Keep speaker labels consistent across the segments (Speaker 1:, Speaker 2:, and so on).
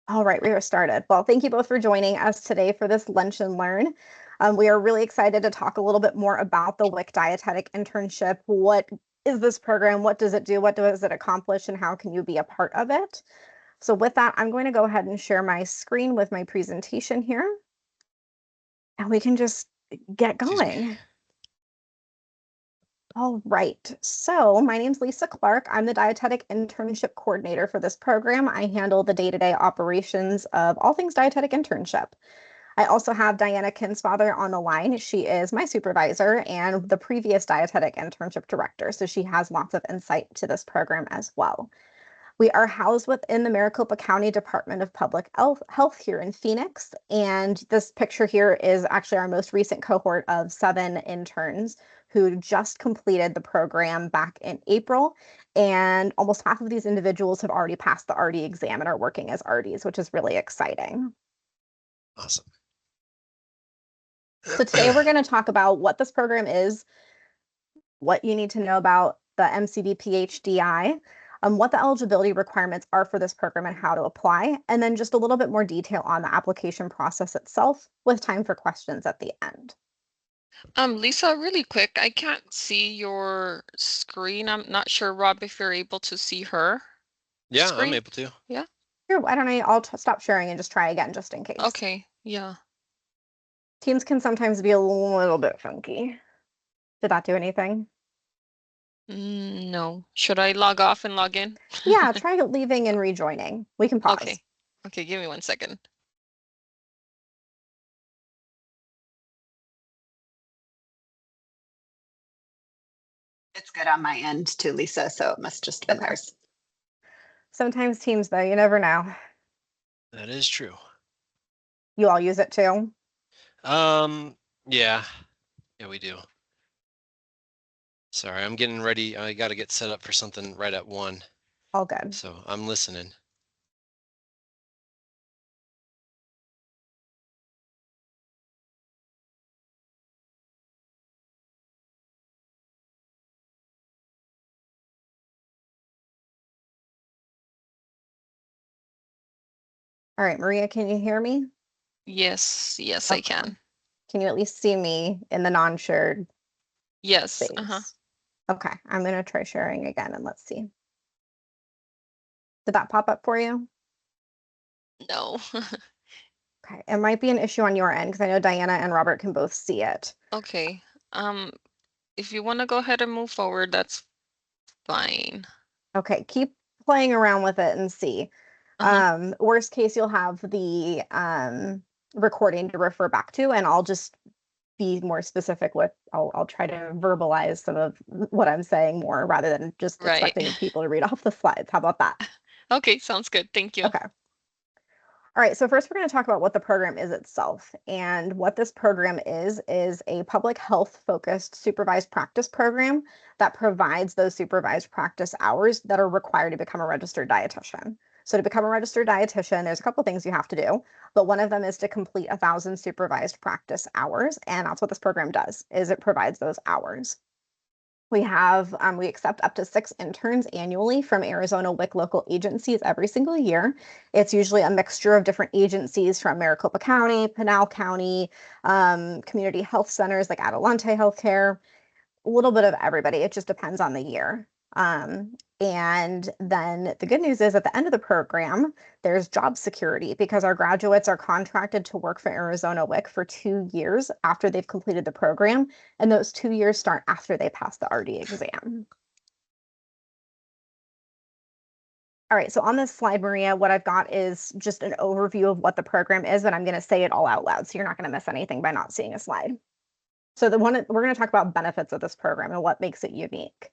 Speaker 1: All right, we are started. Well, thank you both for joining us today for this Lunch and Learn. We are really excited to talk a little bit more about the WIC Dietetic Internship. What is this program? What does it do? What does it accomplish? And how can you be a part of it? So with that, I'm going to go ahead and share my screen with my presentation here. And we can just get
Speaker 2: Excuse me.
Speaker 1: going. All right. So my name's Lisa Clark. I'm the Dietetic Internship Coordinator for this program. I handle the day-to-day operations of all things Dietetic Internship. I also have Diana Kinsfather on the line. She is my supervisor and the previous Dietetic Internship Director, so she has lots of insight to this program as well. We are housed within the Maricopa County Department of Public Health here in Phoenix. And this picture here is actually our most recent cohort of 7 interns who just completed the program back in April. And almost half of these individuals have already passed the RD exam and are working as RDs, which is really exciting.
Speaker 2: Awesome.
Speaker 1: So today we're going to talk about what this program is, what you need to know about the MCD PhDI, what the eligibility requirements are for this program and how to apply, and then just a little bit more detail on the application process itself with time for questions at the end.
Speaker 3: Lisa, really quick, I can't see your screen. I'm not sure, Rob, if you're able to see her
Speaker 2: Yeah, I'm
Speaker 3: screen.
Speaker 2: able to.
Speaker 3: Yeah.
Speaker 1: Here, why don't I'll stop sharing and just try again just in case.
Speaker 3: Okay. Yeah.
Speaker 1: Teams can sometimes be a little bit funky. Did that do anything?
Speaker 3: No. Should I log off and log in?
Speaker 1: Yeah, try leaving and rejoining. We can pause.
Speaker 3: Okay. Okay, give me 1 second.
Speaker 4: It's good on my end too, Lisa, so it must just been theirs.
Speaker 1: Sometimes Teams, though, you never know.
Speaker 2: That is true.
Speaker 1: You all use it too?
Speaker 2: Yeah. Yeah, we do. Sorry, I'm getting ready. I got to get set up for something right at 1.
Speaker 1: All good.
Speaker 2: So I'm listening.
Speaker 1: All right, Maria, can you hear me?
Speaker 3: Yes,
Speaker 1: Okay.
Speaker 3: I can.
Speaker 1: Can you at least see me in the non-shared
Speaker 3: Yes.
Speaker 1: space? Okay, I'm going to try sharing again and let's see. Did that pop up for you?
Speaker 3: No.
Speaker 1: Okay, it might be an issue on your end because I know Diana and Robert can both see it.
Speaker 3: Okay. If you want to go ahead and move forward, that's fine.
Speaker 1: Okay, keep playing around with it and see. Worst case, you'll have the recording to refer back to, and I'll just be more specific with, I'll try to verbalize some of what I'm saying more rather than just
Speaker 3: Right.
Speaker 1: expecting people to read off the slides. How about that?
Speaker 3: Okay, sounds good. Thank you.
Speaker 1: Okay. All right, so first we're going to talk about what the program is itself. And what this program is a public health focused supervised practice program that provides those supervised practice hours that are required to become a registered dietitian. So to become a registered dietitian, there's a couple things you have to do, but one of them is to complete 1,000 supervised practice hours. And that's what this program does, is it provides those hours. We accept up to 6 interns annually from Arizona WIC local agencies every single year. It's usually a mixture of different agencies from Maricopa County, Pinal County, community health centers like Adelante Healthcare, a little bit of everybody. It just depends on the year. And then the good news is at the end of the program, there's job security because our graduates are contracted to work for Arizona WIC for 2 years after they've completed the program. And those 2 years start after they pass the RD exam. All right, so on this slide, Maria, what I've got is just an overview of what the program is, but I'm going to say it all out loud, so you're not going to miss anything by not seeing a slide. So we're going to talk about benefits of this program and what makes it unique.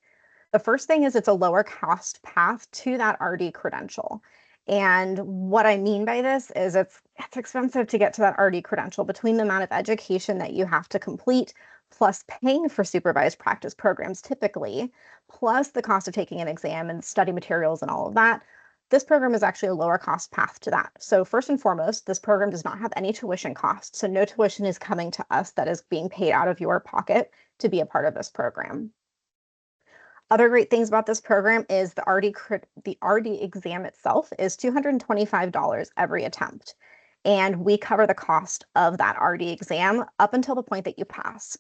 Speaker 1: The first thing is it's a lower cost path to that RD credential. And what I mean by this is it's expensive to get to that RD credential between the amount of education that you have to complete, plus paying for supervised practice programs typically, plus the cost of taking an exam and study materials and all of that. This program is actually a lower cost path to that. So first and foremost, this program does not have any tuition costs. So no tuition is coming to us that is being paid out of your pocket to be a part of this program. Other great things about this program is the RD exam itself is $225 every attempt. And we cover the cost of that RD exam up until the point that you pass.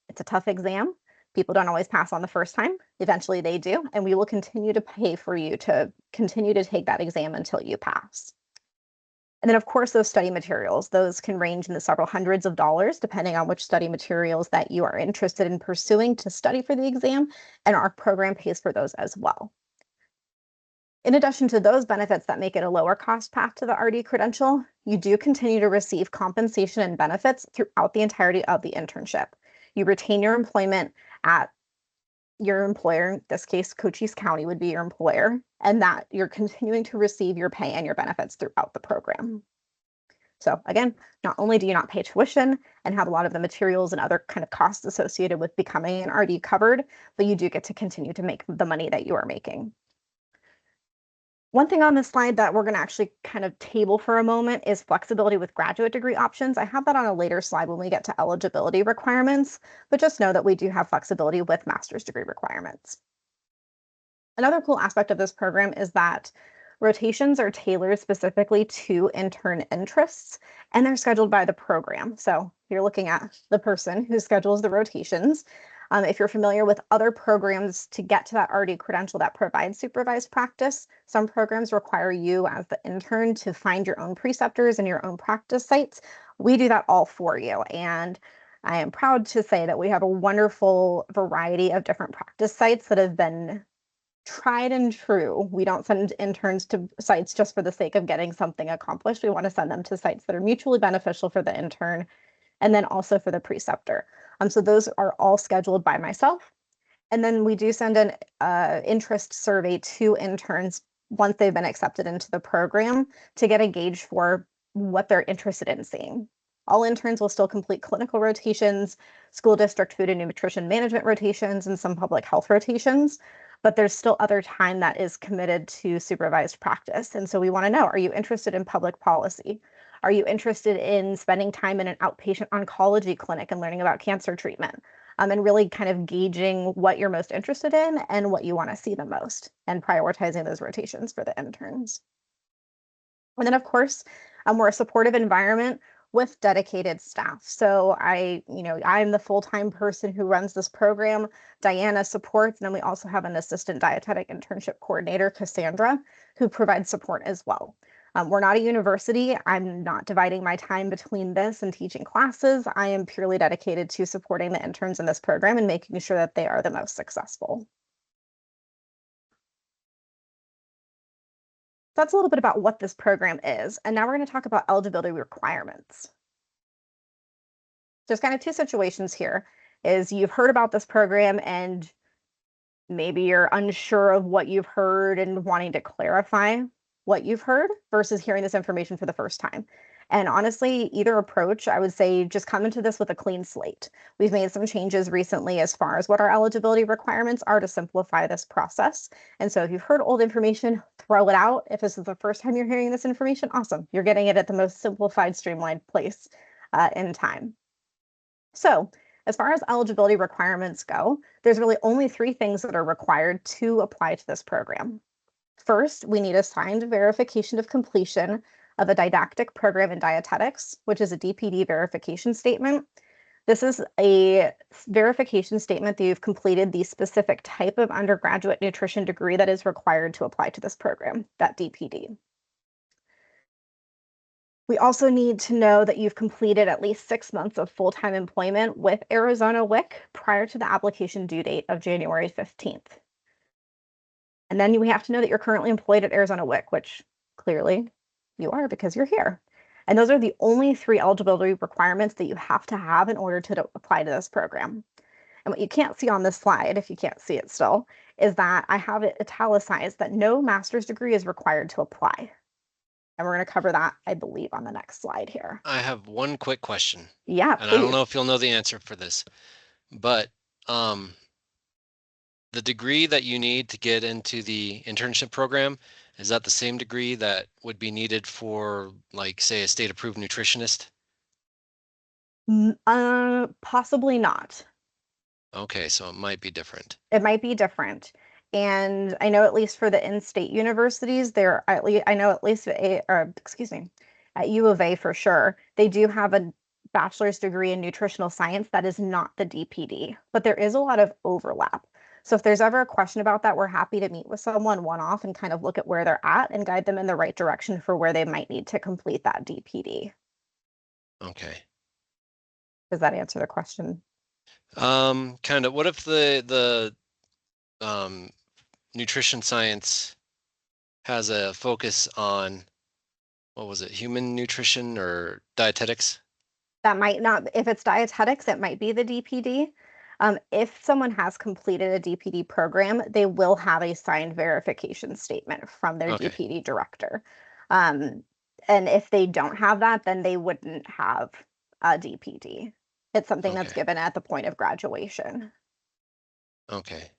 Speaker 1: It's a tough exam. People don't always pass on the first time. Eventually they do, and we will continue to pay for you to continue to take that exam until you pass. And then, of course, those study materials, those can range in the several hundreds of dollars, depending on which study materials that you are interested in pursuing to study for the exam, and our program pays for those as well. In addition to those benefits that make it a lower cost path to the RD credential, you do continue to receive compensation and benefits throughout the entirety of the internship. You retain your employment at your employer, in this case, Cochise County would be your employer, and that you're continuing to receive your pay and your benefits throughout the program. So again, not only do you not pay tuition and have a lot of the materials and other kind of costs associated with becoming an RD covered, but you do get to continue to make the money that you are making. One thing on this slide that we're going to actually kind of table for a moment is flexibility with graduate degree options. I have that on a later slide when we get to eligibility requirements, but just know that we do have flexibility with master's degree requirements. Another cool aspect of this program is that rotations are tailored specifically to intern interests, and they're scheduled by the program. So you're looking at the person who schedules the rotations. If you're familiar with other programs to get to that RD credential that provides supervised practice, some programs require you as the intern to find your own preceptors and your own practice sites. We do that all for you. And I am proud to say that we have a wonderful variety of different practice sites that have been tried and true. We don't send interns to sites just for the sake of getting something accomplished. We want to send them to sites that are mutually beneficial for the intern and then also for the preceptor. So those are all scheduled by myself. And then we do send an interest survey to interns once they've been accepted into the program to get a gauge for what they're interested in seeing. All interns will still complete clinical rotations, school district food and nutrition management rotations, and some public health rotations, but there's still other time that is committed to supervised practice. And so we want to know, are you interested in public policy? Are you interested in spending time in an outpatient oncology clinic and learning about cancer treatment? And really kind of gauging what you're most interested in and what you want to see the most and prioritizing those rotations for the interns. And then, of course, we're a supportive environment with dedicated staff. So I'm the full-time person who runs this program. Diana supports, and then we also have an assistant dietetic internship coordinator, Cassandra, who provides support as well. We're not a university. I'm not dividing my time between this and teaching classes. I am purely dedicated to supporting the interns in this program and making sure that they are the most successful. That's a little bit about what this program is. And now we're going to talk about eligibility requirements. There's kind of two situations here. Is you've heard about this program and maybe you're unsure of what you've heard and wanting to clarify what you've heard versus hearing this information for the first time. And honestly, either approach, I would say just come into this with a clean slate. We've made some changes recently as far as what our eligibility requirements are to simplify this process. And so if you've heard old information, throw it out. If this is the first time you're hearing this information, awesome. You're getting it at the most simplified, streamlined place in time. So as far as eligibility requirements go, there's really only 3 things that are required to apply to this program. First, we need a signed verification of completion of a didactic program in dietetics, which is a DPD verification statement. This is a verification statement that you've completed the specific type of undergraduate nutrition degree that is required to apply to this program, that DPD. We also need to know that you've completed at least 6 months of full-time employment with Arizona WIC prior to the application due date of January 15th. And then we have to know that you're currently employed at Arizona WIC, which clearly you are because you're here. And those are the only 3 eligibility requirements that you have to have in order to apply to this program. And what you can't see on this slide, if you can't see it still, is that I have it italicized that no master's degree is required to apply. And we're going to cover that, I believe, on the next slide here.
Speaker 2: I have one quick question.
Speaker 1: Yeah,
Speaker 2: and I don't know if you'll know the answer for this, but the degree that you need to get into the internship program, is that the same degree that would be needed for, like, say, a state approved nutritionist?
Speaker 1: Possibly not.
Speaker 2: Okay, so it might be different.
Speaker 1: It might be different. And I know at least for the in-state universities, I know at least at U of A for sure, they do have a bachelor's degree in nutritional science that is not the DPD, but there is a lot of overlap. So if there's ever a question about that, we're happy to meet with someone one-off and kind of look at where they're at and guide them in the right direction for where they might need to complete that DPD.
Speaker 2: Okay.
Speaker 1: Does that answer the question?
Speaker 2: Kind of. What if the nutrition science has a focus on, what was it, human nutrition or dietetics?
Speaker 1: That might not, if it's dietetics, it might be the DPD. If someone has completed a DPD program, they will have a signed verification statement from their
Speaker 2: Okay.
Speaker 1: DPD director. And if they don't have that, then they wouldn't have a DPD. It's something that's
Speaker 2: Okay.
Speaker 1: given at the point of graduation.
Speaker 2: Okay.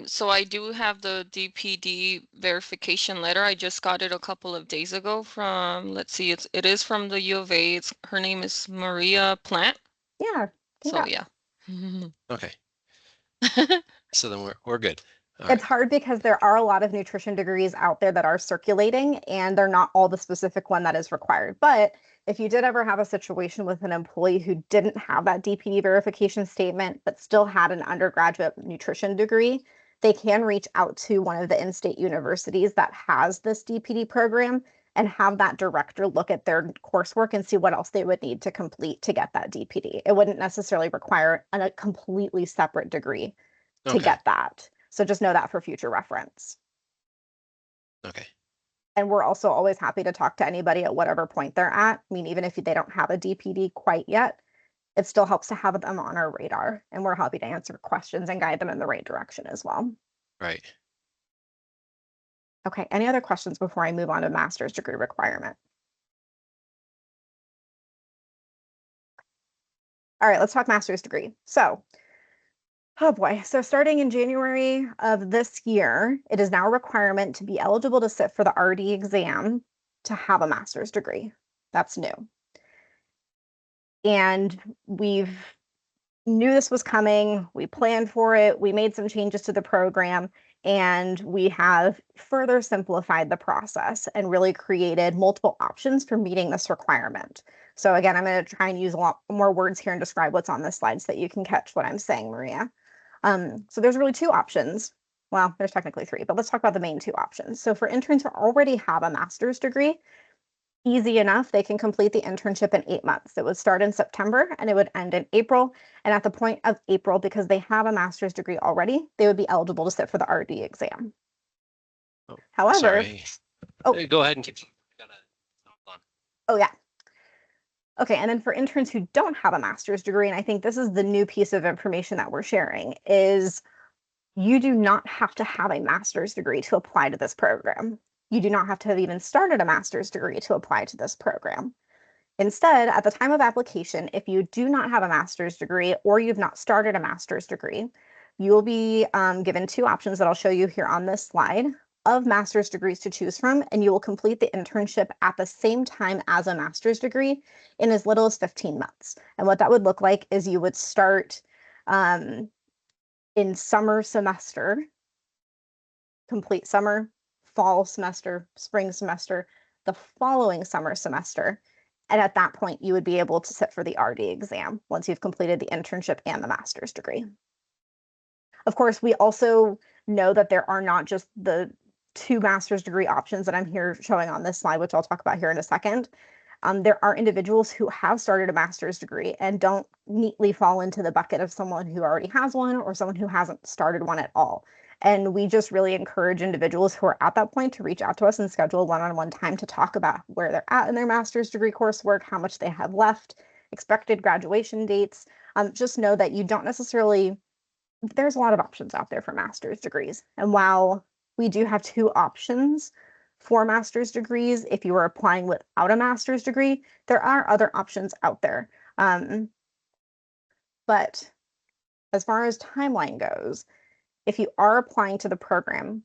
Speaker 3: So I do have the DPD verification letter. I just got it a couple of days ago from, let's see, it is from the U of A. Her name is Maria Plant.
Speaker 1: Yeah.
Speaker 3: So
Speaker 1: congrats.
Speaker 3: yeah.
Speaker 2: Okay. So then we're good. All
Speaker 1: It's
Speaker 2: right.
Speaker 1: hard because there are a lot of nutrition degrees out there that are circulating, and they're not all the specific one that is required. But if you did ever have a situation with an employee who didn't have that DPD verification statement, but still had an undergraduate nutrition degree, they can reach out to one of the in-state universities that has this DPD program and have that director look at their coursework and see what else they would need to complete to get that DPD. It wouldn't necessarily require a completely separate degree to
Speaker 2: Okay.
Speaker 1: get that. So just know that for future reference.
Speaker 2: Okay.
Speaker 1: And we're also always happy to talk to anybody at whatever point they're at. I mean, even if they don't have a DPD quite yet, it still helps to have them on our radar. And we're happy to answer questions and guide them in the right direction as well.
Speaker 2: Right.
Speaker 1: Okay, any other questions before I move on to master's degree requirement? All right, let's talk master's degree. So, oh boy. So starting in January of this year, it is now a requirement to be eligible to sit for the RD exam to have a master's degree. That's new. And we've knew this was coming. We planned for it. We made some changes to the program, and we have further simplified the process and really created multiple options for meeting this requirement. So again, I'm going to try and use a lot more words here and describe what's on this slide so that you can catch what I'm saying, Maria. So there's really two options. Well, there's technically three, but let's talk about the main two options. So for interns who already have a master's degree, easy enough, they can complete the internship in 8 months. It would start in September and it would end in April. And at the point of April, because they have a master's degree already, they would be eligible to sit for the RD exam.
Speaker 2: Oh,
Speaker 1: However,
Speaker 2: sorry.
Speaker 1: Oh.
Speaker 2: Go ahead and keep. Hold on.
Speaker 1: Oh yeah. Okay, and then for interns who don't have a master's degree, and I think this is the new piece of information that we're sharing, is you do not have to have a master's degree to apply to this program. You do not have to have even started a master's degree to apply to this program. Instead, at the time of application, if you do not have a master's degree or you've not started a master's degree, you will be given two options that I'll show you here on this slide of master's degrees to choose from, and you will complete the internship at the same time as a master's degree in as little as 15 months. And what that would look like is you would start in summer semester, complete summer, fall semester, spring semester, the following summer semester. And at that point, you would be able to sit for the RD exam once you've completed the internship and the master's degree. Of course, we also know that there are not just the two master's degree options that I'm here showing on this slide, which I'll talk about here in a second. There are individuals who have started a master's degree and don't neatly fall into the bucket of someone who already has one or someone who hasn't started one at all. And we just really encourage individuals who are at that point to reach out to us and schedule one-on-one time to talk about where they're at in their master's degree coursework, how much they have left, expected graduation dates. Just know that you don't necessarily, there's a lot of options out there for master's degrees. And while we do have two options for master's degrees, if you are applying without a master's degree, there are other options out there. But as far as timeline goes, if you are applying to the program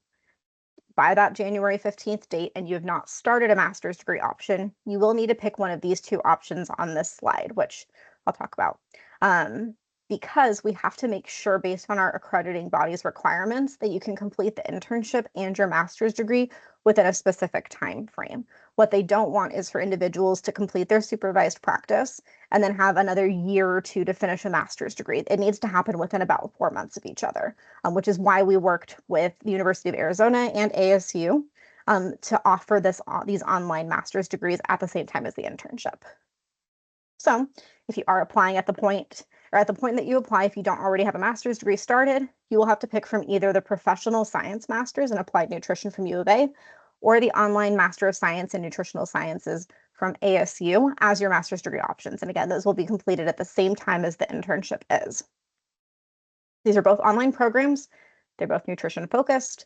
Speaker 1: by that January 15th date and you have not started a master's degree option, you will need to pick one of these two options on this slide, which I'll talk about. because we have to make sure, based on our accrediting body's requirements, that you can complete the internship and your master's degree within a specific time frame. What they don't want is for individuals to complete their supervised practice and then have another year or two to finish a master's degree. It needs to happen within about 4 months of each other, which is why we worked with the University of Arizona and ASU to offer these online master's degrees at the same time as the internship. So if you are applying at the point that you apply, if you don't already have a master's degree started, you will have to pick from either the Professional Science Masters in Applied Nutrition from U of A or the Online Master of Science in Nutritional Sciences from ASU as your master's degree options. And again, those will be completed at the same time as the internship is. These are both online programs. They're both nutrition focused.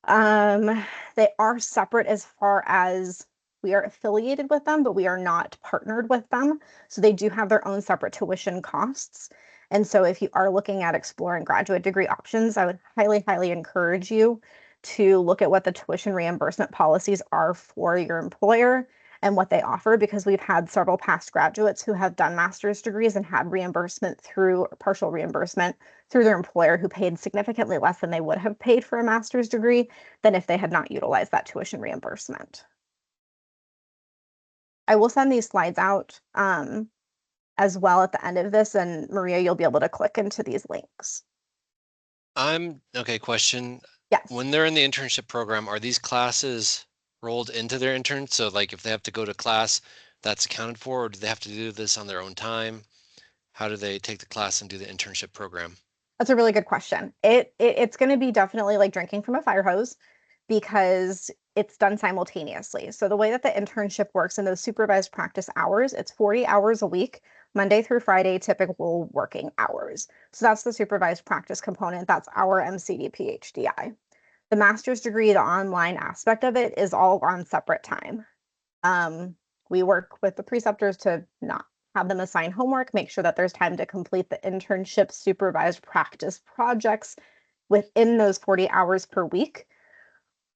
Speaker 1: They are separate as far as we are affiliated with them, but we are not partnered with them. So they do have their own separate tuition costs. And so if you are looking at exploring graduate degree options, I would highly, highly encourage you to look at what the tuition reimbursement policies are for your employer and what they offer, because we've had several past graduates who have done master's degrees and had reimbursement through partial reimbursement through their employer who paid significantly less than they would have paid for a master's degree than if they had not utilized that tuition reimbursement. I will send these slides out as well at the end of this, and Maria, you'll be able to click into these links.
Speaker 2: Okay, question.
Speaker 1: Yes.
Speaker 2: When they're in the internship program, are these classes rolled into their intern? So like if they have to go to class, that's accounted for, or do they have to do this on their own time? How do they take the class and do the internship program?
Speaker 1: That's a really good question. It's going to be definitely like drinking from a fire hose because it's done simultaneously. So the way that the internship works in those supervised practice hours, it's 40 hours a week, Monday through Friday, typical working hours. So that's the supervised practice component. That's our MCD PhDI. The master's degree, the online aspect of it, is all on separate time. We work with the preceptors to not have them assign homework, make sure that there's time to complete the internship supervised practice projects within those 40 hours per week.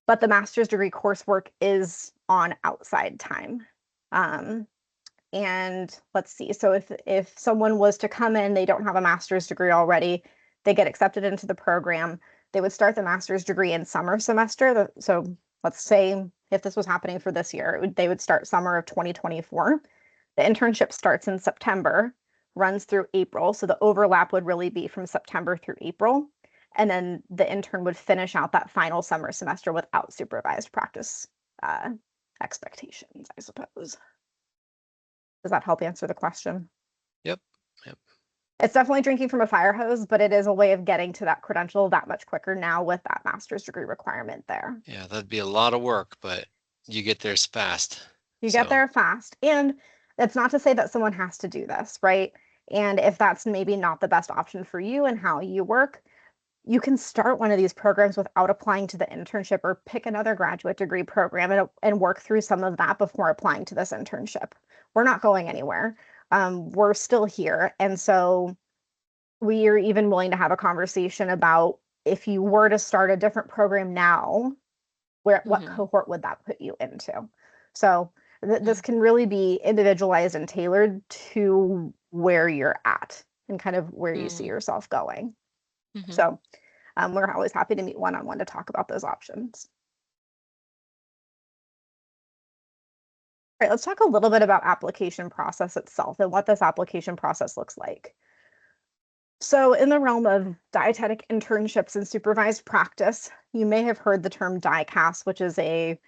Speaker 1: But the master's degree coursework is on outside time. And let's see, so if someone was to come in, they don't have a master's degree already, they get accepted into the program, they would start the master's degree in summer semester. So let's say if this was happening for this year, they would start summer of 2024. The internship starts in September, runs through April. So the overlap would really be from September through April. And then the intern would finish out that final summer semester without supervised practice expectations, I suppose. Does that help answer the question?
Speaker 2: Yep.
Speaker 1: It's definitely drinking from a fire hose, but it is a way of getting to that credential that much quicker now with that master's degree requirement there.
Speaker 2: Yeah, that'd be a lot of work, but you get there fast.
Speaker 1: You get there fast. And that's not to say that someone has to do this, right? And if that's maybe not the best option for you and how you work, you can start one of these programs without applying to the internship, or pick another graduate degree program and work through some of that before applying to this internship. We're not going anywhere. We're still here. And so we are even willing to have a conversation about if you were to start a different program now, what cohort would that put you into? So this can really be individualized and tailored to where you're at and kind of where you see yourself going. So we're always happy to meet one-on-one to talk about those options. All right, let's talk a little bit about application process itself and what this application process looks like. So in the realm of dietetic internships and supervised practice, you may have heard the term DICAS, which is a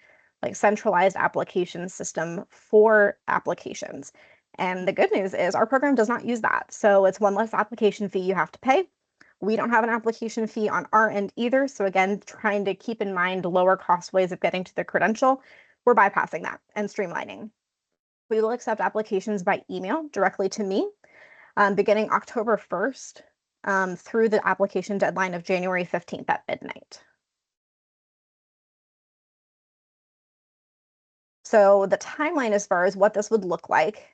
Speaker 1: centralized application system for applications. And the good news is our program does not use that. So it's one less application fee you have to pay. We don't have an application fee on our end either. So again, trying to keep in mind lower cost ways of getting to the credential, we're bypassing that and streamlining. We will accept applications by email directly to me beginning October 1st through the application deadline of January 15th at midnight. So the timeline as far as what this would look like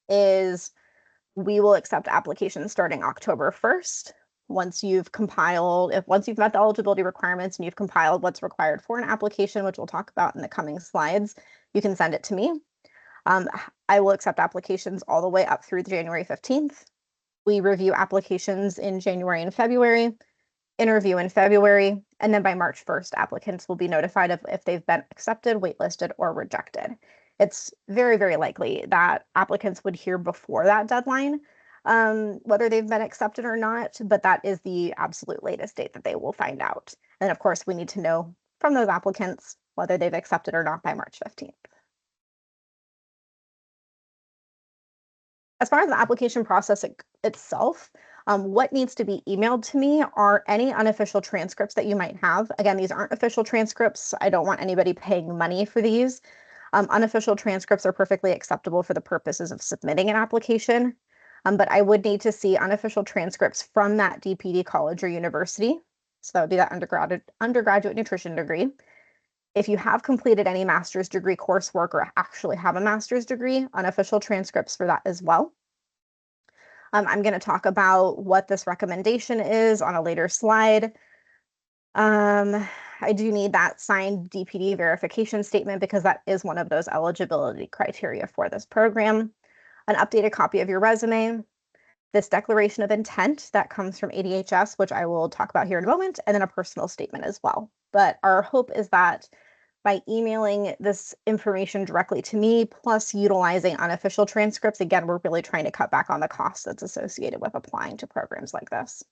Speaker 1: is we will accept applications starting October 1st. Once you've met the eligibility requirements and you've compiled what's required for an application, which we'll talk about in the coming slides, you can send it to me. I will accept applications all the way up through January 15th. We review applications in January and February, interview in February, and then by March 1st, applicants will be notified of if they've been accepted, waitlisted, or rejected. It's very, very likely that applicants would hear before that deadline, whether they've been accepted or not, but that is the absolute latest date that they will find out. And of course, we need to know from those applicants whether they've accepted or not by March 15th. As far as the application process itself, what needs to be emailed to me are any unofficial transcripts that you might have. Again, these aren't official transcripts. I don't want anybody paying money for these. Unofficial transcripts are perfectly acceptable for the purposes of submitting an application, but I would need to see unofficial transcripts from that DPD college or university. So that would be that undergraduate nutrition degree. If you have completed any master's degree coursework or actually have a master's degree, unofficial transcripts for that as well. I'm going to talk about what this recommendation is on a later slide. I do need that signed DPD verification statement because that is one of those eligibility criteria for this program. An updated copy of your resume, this declaration of intent that comes from ADHS, which I will talk about here in a moment, and then a personal statement as well. But our hope is that by emailing this information directly to me, plus utilizing unofficial transcripts, again, we're really trying to cut back on the cost that's associated with applying to programs like this.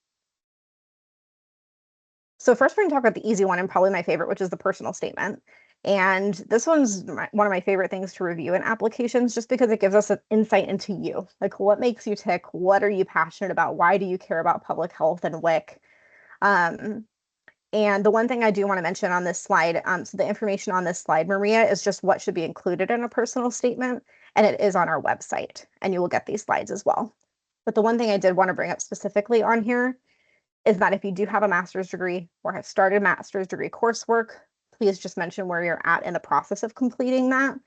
Speaker 1: So first, we're going to talk about the easy one and probably my favorite, which is the personal statement. And this one's one of my favorite things to review in applications just because it gives us an insight into you. Like, what makes you tick? What are you passionate about? Why do you care about public health and WIC? And the one thing I do want to mention on this slide, so the information on this slide, Maria, is just what should be included in a personal statement, and it is on our website, and you will get these slides as well. But the one thing I did want to bring up specifically on here is that if you do have a master's degree or have started master's degree coursework, please just mention where you're at in the process of completing that.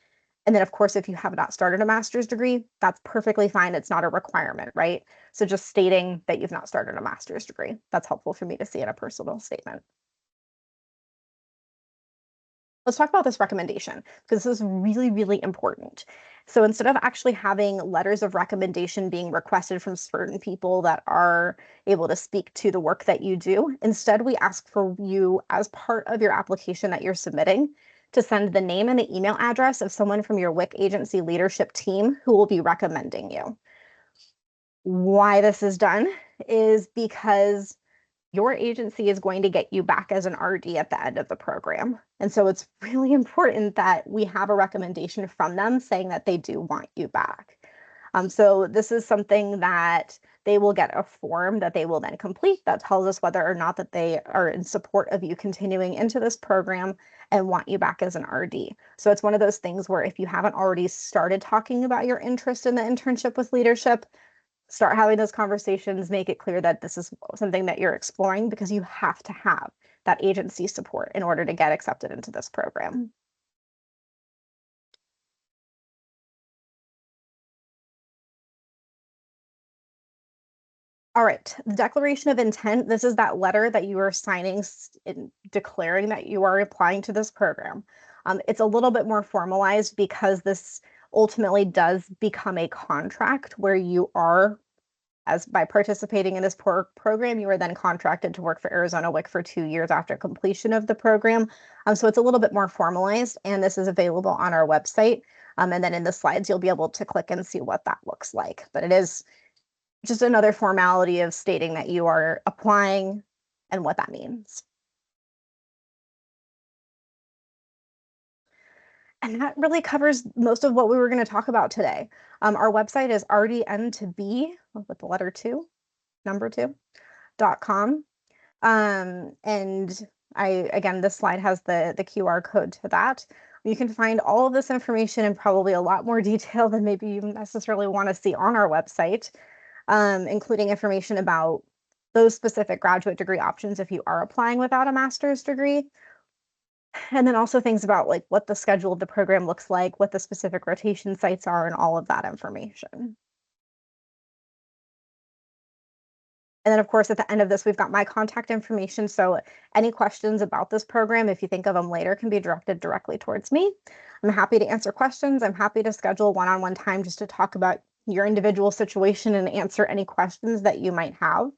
Speaker 1: And then, of course, if you have not started a master's degree, that's perfectly fine. It's not a requirement, right? So just stating that you've not started a master's degree, that's helpful for me to see in a personal statement. Let's talk about this recommendation because this is really, really important. So instead of actually having letters of recommendation being requested from certain people that are able to speak to the work that you do, instead we ask for you as part of your application that you're submitting to send the name and the email address of someone from your WIC agency leadership team who will be recommending you. Why this is done is because your agency is going to get you back as an RD at the end of the program. And so it's really important that we have a recommendation from them saying that they do want you back. So this is something that they will get a form that they will then complete that tells us whether or not that they are in support of you continuing into this program and want you back as an RD. So it's one of those things where if you haven't already started talking about your interest in the internship with leadership, start having those conversations, make it clear that this is something that you're exploring because you have to have that agency support in order to get accepted into this program. All right, the declaration of intent, this is that letter that you are signing declaring that you are applying to this program. It's a little bit more formalized because this ultimately does become a contract where you are, as by participating in this program, you are then contracted to work for Arizona WIC for 2 years after completion of the program. So it's a little bit more formalized, and this is available on our website. And then in the slides, you'll be able to click and see what that looks like. But it is just another formality of stating that you are applying and what that means. And that really covers most of what we were going to talk about today. Our website is rdn2b with the letter 2, number 2.com. And again, this slide has the QR code to that. You can find all of this information in probably a lot more detail than maybe you necessarily want to see on our website, including information about those specific graduate degree options if you are applying without a master's degree. And then also things about like what the schedule of the program looks like, what the specific rotation sites are, and all of that information. And then, of course, at the end of this, we've got my contact information. So any questions about this program, if you think of them later, can be directed directly towards me. I'm happy to answer questions. I'm happy to schedule one-on-one time just to talk about your individual situation and answer any questions that you might have.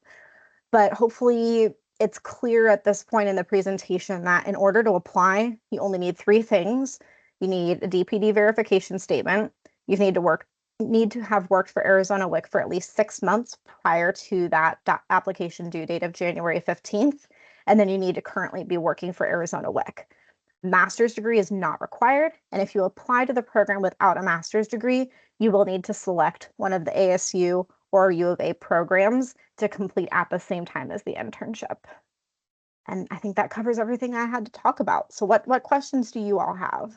Speaker 1: But hopefully it's clear at this point in the presentation that in order to apply, you only need 3 things. You need a DPD verification statement. You need to have worked for Arizona WIC for at least 6 months prior to that application due date of January 15th. And then you need to currently be working for Arizona WIC. Master's degree is not required. And if you apply to the program without a master's degree, you will need to select one of the ASU or U of A programs to complete at the same time as the internship. And I think that covers everything I had to talk about. So what questions do you all have?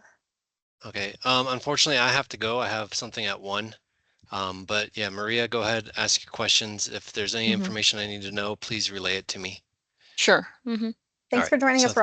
Speaker 2: Okay, unfortunately I have to go. I have something at 1. But yeah, Maria, go ahead, ask your questions. If there's any information I need to know, please relay it to me.
Speaker 3: Sure.
Speaker 1: Thanks for joining us,